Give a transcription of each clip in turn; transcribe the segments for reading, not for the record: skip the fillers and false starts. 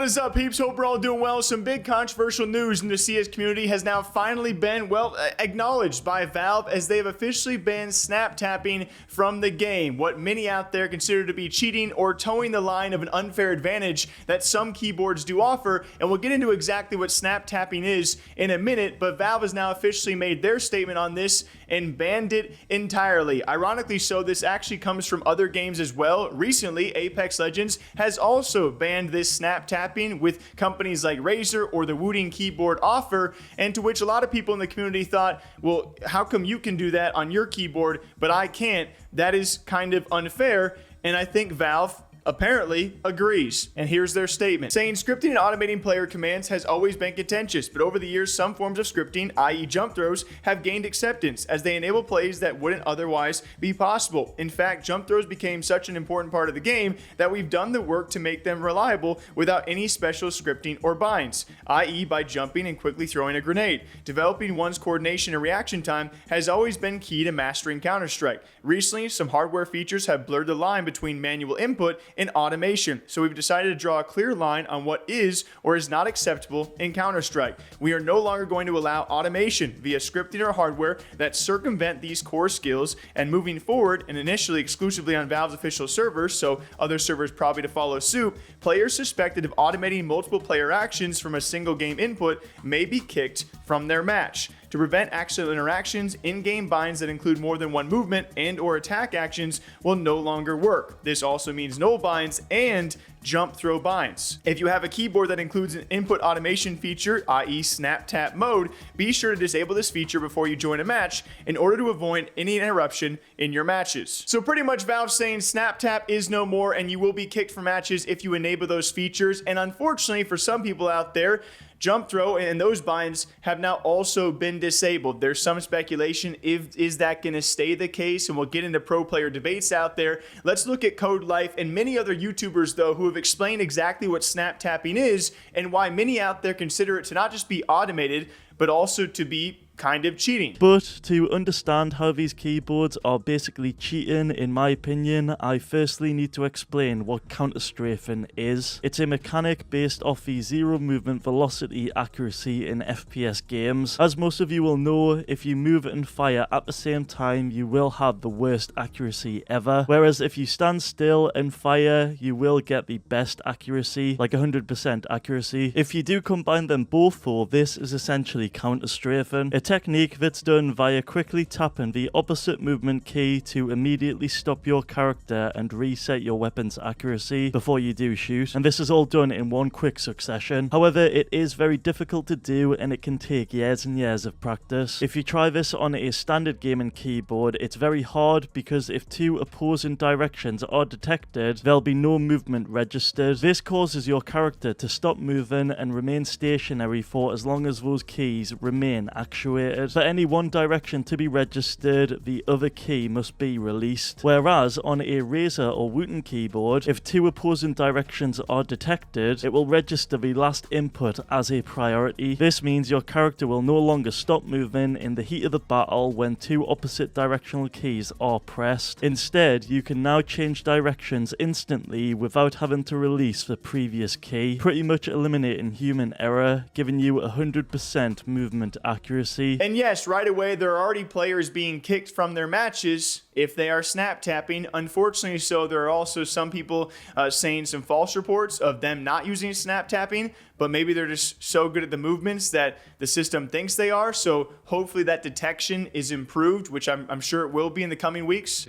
is up, peeps? Hope we're all doing well. Some big controversial news in the CS community has now finally been, well, acknowledged by Valve, as they have officially banned snap tapping from the game. What many out there consider to be cheating or towing the line of an unfair advantage that some keyboards do offer, and we'll get into exactly what snap tapping is in a minute, but Valve has now officially made their statement on this and banned it entirely. Ironically so, this actually comes from other games as well. Recently, Apex Legends has also banned this snap tapping with companies like Razer or the Wooting keyboard offer, and to which a lot of people in the community thought, well, how come you can do that on your keyboard but I can't? That is kind of unfair, and I think Valve apparently agrees. And here's their statement, saying scripting and automating player commands has always been contentious, but over the years some forms of scripting, i.e. jump throws, have gained acceptance as they enable plays that wouldn't otherwise be possible. In fact, jump throws became such an important part of the game that we've done the work to make them reliable without any special scripting or binds, i.e. by jumping and quickly throwing a grenade. Developing one's coordination and reaction time has always been key to mastering Counter-Strike. Recently, some hardware features have blurred the line between manual input and automation, so we've decided to draw a clear line on what is or is not acceptable in Counter-Strike. We are no longer going to allow automation via scripting or hardware that circumvent these core skills, and moving forward, and initially exclusively on Valve's official servers, so other servers probably to follow suit, players suspected of automating multiple player actions from a single game input may be kicked from their match. To prevent accidental interactions, in-game binds that include more than one movement and or attack actions will no longer work. This also means null binds and jump throw binds. If you have a keyboard that includes an input automation feature, i.e. snap tap mode, be sure to disable this feature before you join a match in order to avoid any interruption in your matches. So pretty much Valve saying snap tap is no more and you will be kicked from matches if you enable those features, and unfortunately for some people out there, jump throw and those binds have now also been disabled. There's some speculation, is that going to stay the case, and we'll get into pro player debates out there. Let's look at Code Life and many other YouTubers though who have explained exactly what snap tapping is and why many out there consider it to not just be automated but also to be kind of cheating. But to understand how these keyboards are basically cheating, in my opinion, I firstly need to explain what counter-strafing is. It's a mechanic based off the zero movement velocity accuracy in FPS games. As most of you will know, if you move and fire at the same time, you will have the worst accuracy ever. Whereas if you stand still and fire, you will get the best accuracy, like 100% accuracy. If you do combine them both though, this is essentially counter-strafing. A technique that's done via quickly tapping the opposite movement key to immediately stop your character and reset your weapon's accuracy before you do shoot, and this is all done in one quick succession. However, it is very difficult to do and it can take years and years of practice. If you try this on a standard gaming keyboard, it's very hard because if two opposing directions are detected, there'll be no movement registered. This causes your character to stop moving and remain stationary for as long as those keys remain actuated. For any one direction to be registered, the other key must be released. Whereas on a Razer or Wooting keyboard, if two opposing directions are detected, it will register the last input as a priority. This means your character will no longer stop moving in the heat of the battle when two opposite directional keys are pressed. Instead, you can now change directions instantly without having to release the previous key, pretty much eliminating human error, giving you 100% movement accuracy. And yes, right away, there are already players being kicked from their matches if they are snap tapping. Unfortunately, so there are also some people saying some false reports of them not using snap tapping, but maybe they're just so good at the movements that the system thinks they are. So hopefully that detection is improved, which I'm sure it will be in the coming weeks.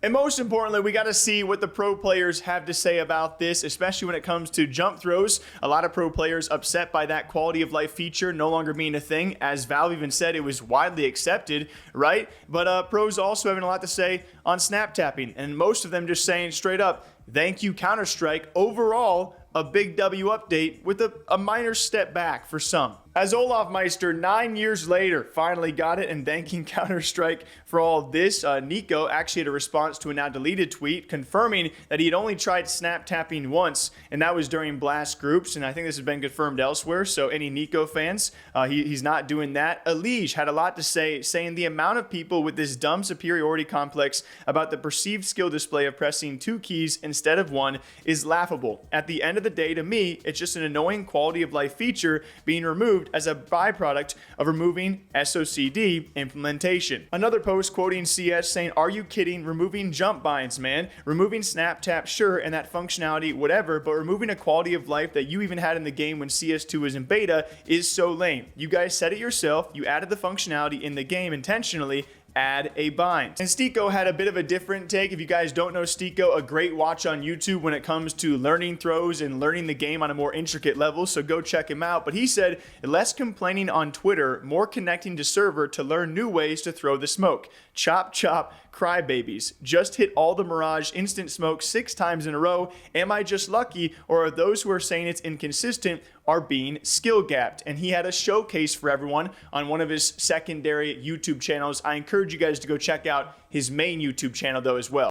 And most importantly, we got to see what the pro players have to say about this, especially when it comes to jump throws. A lot of pro players upset by that quality of life feature no longer being a thing. As Valve even said, it was widely accepted, right? But pros also having a lot to say on snap tapping, and most of them just saying straight up, thank you Counter-Strike overall a big W update with a minor step back for some. As Olaf Meister 9 years later finally got it, and thanking Counter-Strike for all of this, Nico actually had a response to a now deleted tweet confirming that he had only tried snap tapping once, and that was during blast groups, and I think this has been confirmed elsewhere, so any Nico fans, he's not doing that. Elige had a lot to say, saying the amount of people with this dumb superiority complex about the perceived skill display of pressing 2 keys instead of 1 is laughable. At the end of the day, to me, it's just an annoying quality of life feature being removed as a byproduct of removing SOCD implementation. Another post quoting CS saying, "Are you kidding? Removing jump binds, man. Removing snap tap, sure, and that functionality, whatever, but removing a quality of life that you even had in the game when CS2 was in beta is so lame. You guys said it yourself. You added the functionality in the game intentionally. Add a bind." And Stiko had a bit of a different take. If you guys don't know Stiko, a great watch on YouTube when it comes to learning throws and learning the game on a more intricate level, so go check him out. But he said, less complaining on Twitter, more connecting to server to learn new ways to throw the smoke. Chop, chop, crybabies. Just hit all the Mirage instant smoke 6 times in a row. Am I just lucky, or are those who are saying it's inconsistent are being skill gapped? And he had a showcase for everyone on one of his secondary YouTube channels. I encourage you guys to go check out his main YouTube channel though as well.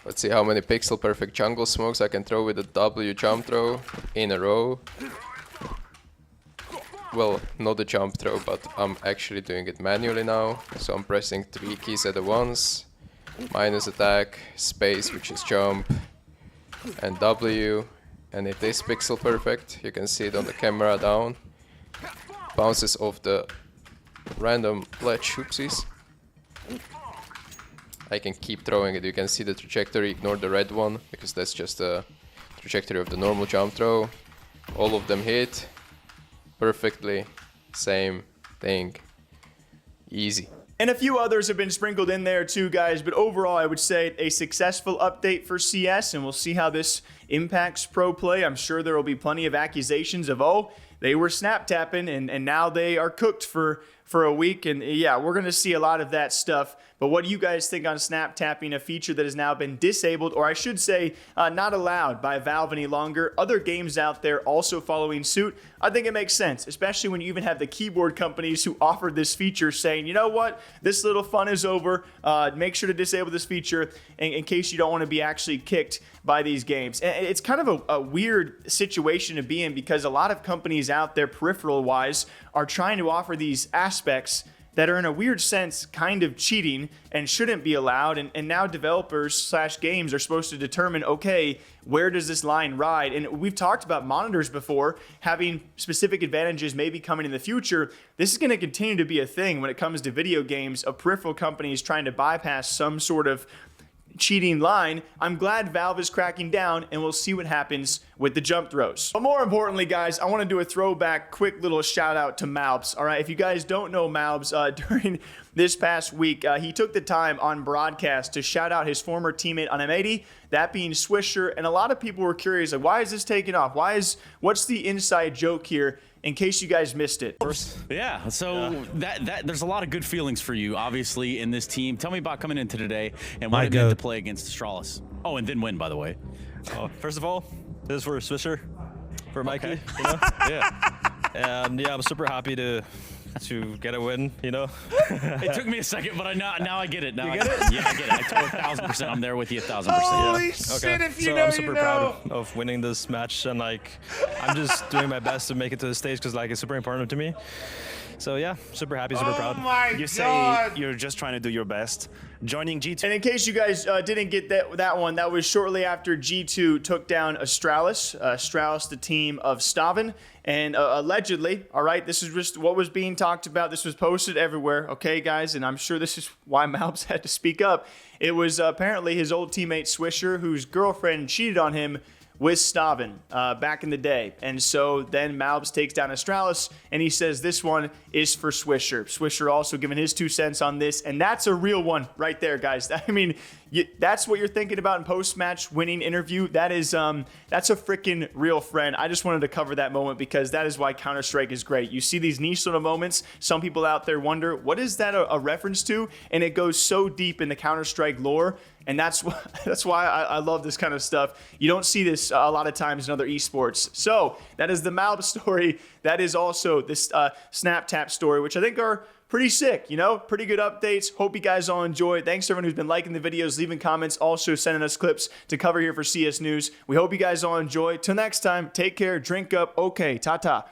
Let's see how many pixel perfect jungle smokes I can throw with a W jump throw in a row. Well, not a jump throw, but I'm actually doing it manually now. So I'm pressing 3 keys at once. Minus attack, space, which is jump, and W. And it is pixel perfect. You can see it on the camera down. Bounces off the random ledge, oopsies. I can keep throwing it. You can see the trajectory, ignore the red one, because that's just the trajectory of the normal jump throw. All of them hit perfectly, same thing, easy. And a few others have been sprinkled in there too, guys, but overall I would say a successful update for CS, and we'll see how this impacts pro play. I'm sure there will be plenty of accusations of, oh, they were snap tapping and now they are cooked for a week, and yeah, we're going to see a lot of that stuff. But what do you guys think on snap tapping, a feature that has now been disabled, or I should say not allowed by Valve any longer? Other games out there also following suit. I think it makes sense, especially when you even have the keyboard companies who offered this feature saying, you know what, this little fun is over. Make sure to disable this feature in case you don't want to be actually kicked by these games. And it's kind of a weird situation to be in, because a lot of companies out there peripheral-wise are trying to offer these aspects that are in a weird sense kind of cheating and shouldn't be allowed, and now developers / games are supposed to determine, okay, where does this line ride? And we've talked about monitors before having specific advantages maybe coming in the future. This is going to continue to be a thing when it comes to video games, of peripheral companies trying to bypass some sort of cheating line. I'm glad Valve is cracking down, and we'll see what happens with the jump throws. But more importantly, guys, I want to do a throwback, quick little shout out to Malbs. All right, if you guys don't know Malbs, during this past week, he took the time on broadcast to shout out his former teammate on M80, that being Swisher, and a lot of people were curious, like, why is this taking off? What's the inside joke here? In case you guys missed it. Yeah, so that there's a lot of good feelings for you, obviously, in this team. Tell me about coming into today and what it meant to play against Astralis. Oh, and then win, by the way. Oh, first of all, this is for Swisher, for Mikey, Okay. you know? Yeah. And yeah, I'm super happy to get a win, you know? It took me a second, but now I get it. Now You I get it? Yeah, I get it. I told 1,000%. I'm there with you 1,000%. Holy shit, if you so know, I'm super you know. proud of winning this match, and like I'm just doing my best to make it to the stage, because like it's super important to me. So yeah, super happy, super proud. My You say God. you're just trying to do your best. Joining G2. And in case you guys didn't get that one, that was shortly after G2 took down Astralis. Astralis, the team of Staven. And allegedly, all right, this is just what was being talked about. This was posted everywhere, okay, guys? And I'm sure this is why Malbs had to speak up. It was apparently his old teammate Swisher, whose girlfriend cheated on him with Staven back in the day. And so then Malbs takes down Astralis, and he says this one is for Swisher. Swisher also giving his 2 cents on this, and that's a real one right there, guys. I mean, that's what you're thinking about in post-match winning interview. That's a freaking real friend. I just wanted to cover that moment because that is why Counter-Strike is great. You see these niche little moments. Some people out there wonder, what is that a reference to? And it goes so deep in the Counter-Strike lore. And that's why I love this kind of stuff. You don't see this a lot of times in other esports. So that is the Malbs story. That is also this SnapTap story, which I think are pretty sick, you know, pretty good updates. Hope you guys all enjoy. Thanks to everyone who's been liking the videos, leaving comments, also sending us clips to cover here for CS News. We hope you guys all enjoy. Till next time, take care, drink up. Okay, ta-ta.